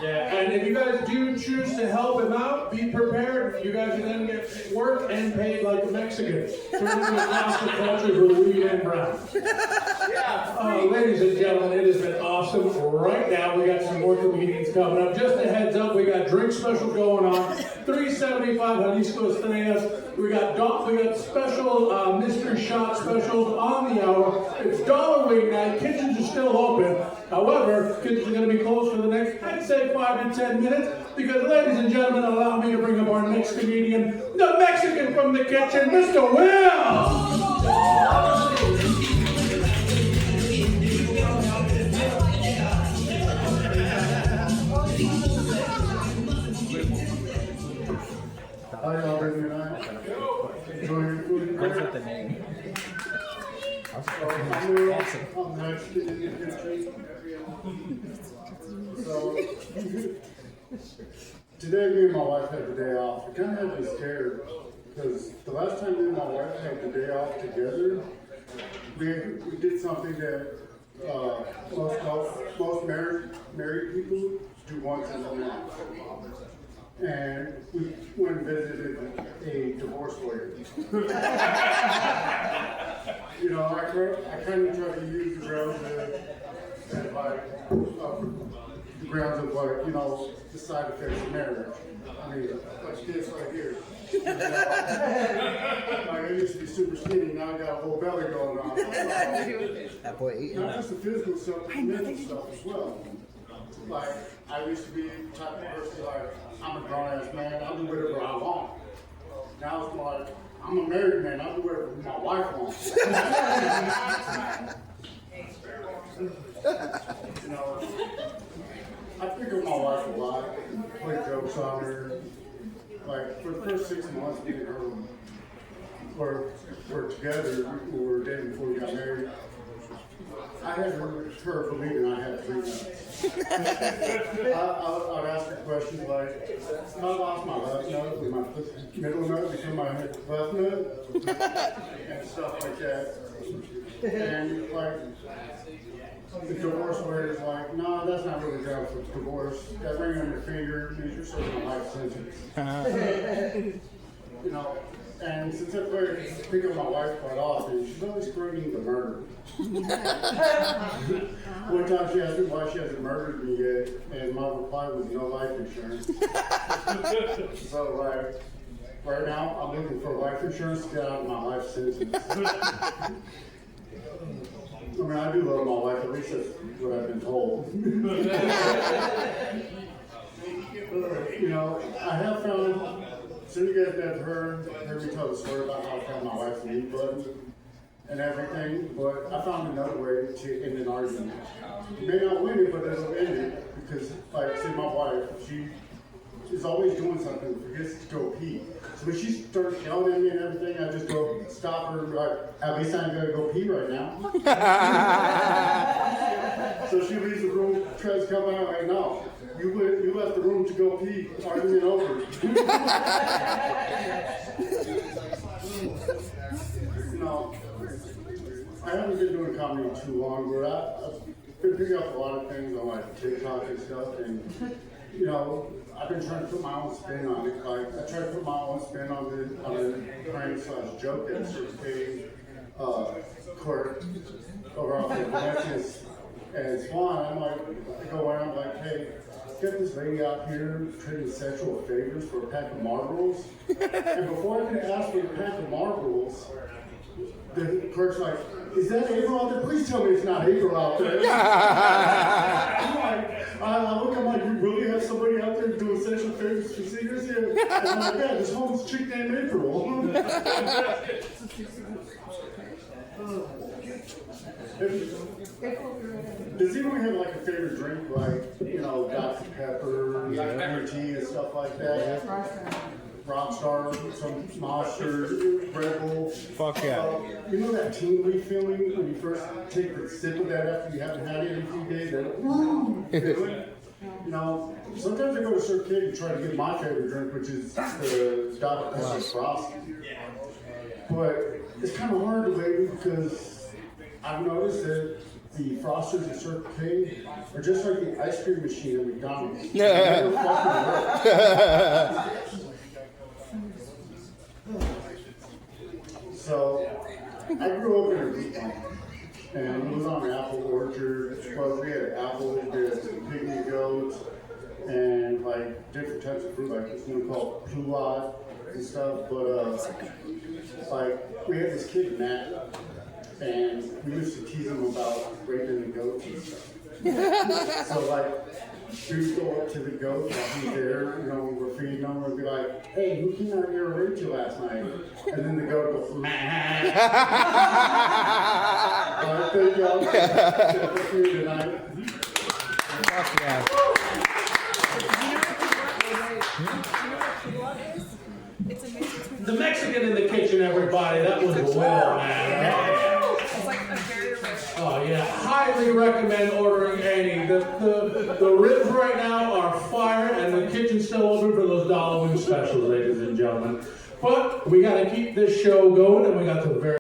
Yeah, and if you guys do choose to help him out, be prepared. You guys are going to get work and paid like a Mexican. Turn into a master culture for the Wingin Browns. Ladies and gentlemen, it has been awesome. Right now, we got some more comedians coming up. Just a heads up, we got drink special going on. $3.75 Jalisco Estrellas. We got special mystery shot specials on the hour. It's dollar wing night. Kitchens are still open. However, kitchens are going to be closed for the next, I'd say, 5 to 10 minutes. Because, ladies and gentlemen, allow me to bring up our next comedian, the Mexican from the kitchen, Mr. Will. How y'all doing tonight? Enjoying your food? Goes with the name. I'm Mexican. So, today me and my wife had the day off. It kind of had me scared because the last time me and my wife had the day off together, we did something that most married people do once in a month. And we went and visited a divorce lawyer. You know, I kind of try to use the grounds of like, you know, the side effects of marriage. I mean, like this right here. Like I used to be super skinny, now I got a whole belly going on. That boy eating. Not just the physical stuff, but the mental stuff as well. Like, I used to be the type of person like, I'm a grown-ass man, I'll do whatever I want. Now it's like, I'm a married man, I'll do whatever my wife wants. You know, I think of my wife a lot, play jokes on her. Like, for the first 6 months, me and her were together, we were dating before we got married. I had her believing I had 3 nuts. I'd ask her questions like, I lost my left nut, with my middle nut become my left nut, and stuff like that. And like, the divorce lawyer is like, no, that's not really grounds for divorce. That ring on your finger means you're serving a life sentence. You know, and since I think of my wife quite often, she's always screaming the murder. One time she asked me why she hasn't murdered me yet, and my reply was no life insurance. So like, right now I'm looking for life insurance to get out of my life sentence. I mean, I do love my wife, at least that's what I've been told. You know, I have found, some of you guys have heard me tell the story about how I found my wife's mute button and everything, but I found another way to end an argument. You may not win it, but it'll end it, because, like, say my wife, she is always doing something, forgets to go pee. So when she starts yelling at me and everything, I just go stop her and be like, at least I ain't gonna go pee right now. So she leaves the room, tries to come out, like, no, you left the room to go pee, argument over. No, I haven't been doing comedy too long, but I've been picking up a lot of things on like TikTok and stuff, and you know, I've been trying to put my own spin on it. Like, I try to put my own spin on the prank/joke that certain page court over off the Valencia and Swan. I'm like, I go around like, hey, get this lady out here trading sexual favors for a pack of Marlboros. And before I can ask for a pack of Marlboros, the clerk's like, is that April out there? Please tell me it's not April out there. I'm like, I look, I'm like, you really have somebody out there doing sexual favors for seniors here? I'm like, yeah, this homeless chick named April. Does anyone have like a favorite drink, like, you know, Dr. Pepper, lemon tea and stuff like that? Rockstar, some Monster, Red Bull. Fuck yeah. You know that tingly feeling when you first take a sip of that after you haven't had it in a few days? That, you know, sometimes I go to Circuit K to try to get my favorite drink, which is the Dr. Pepper Frosty. But it's kind of hard lately because I've noticed that the frosters at Circle K are just like the ice cream machine at McDonald's. They never fucking work. So, I grew up in a root farm, and it was on an apple orchard. Well, we had apples, we had pygmy goats, and like different types of fruit, like this one called pluot and stuff. But like we had this kid Matt, and we used to tease him about raping the goats and stuff. So like we would go up to the goat while he's there, you know, we're feeding them, and be like, "Hey, who came out here and raped you last night?" And then the goat goes, "Meh." Thank y'all for me tonight. Fuck yeah. The Mexican in the kitchen, everybody. That was well, man. It's like a very rich. Oh yeah, highly recommend ordering any. The ribs right now are fire, and the kitchen's still open for those dollar wing specials, ladies and gentlemen. But we got to keep this show going, and we got the very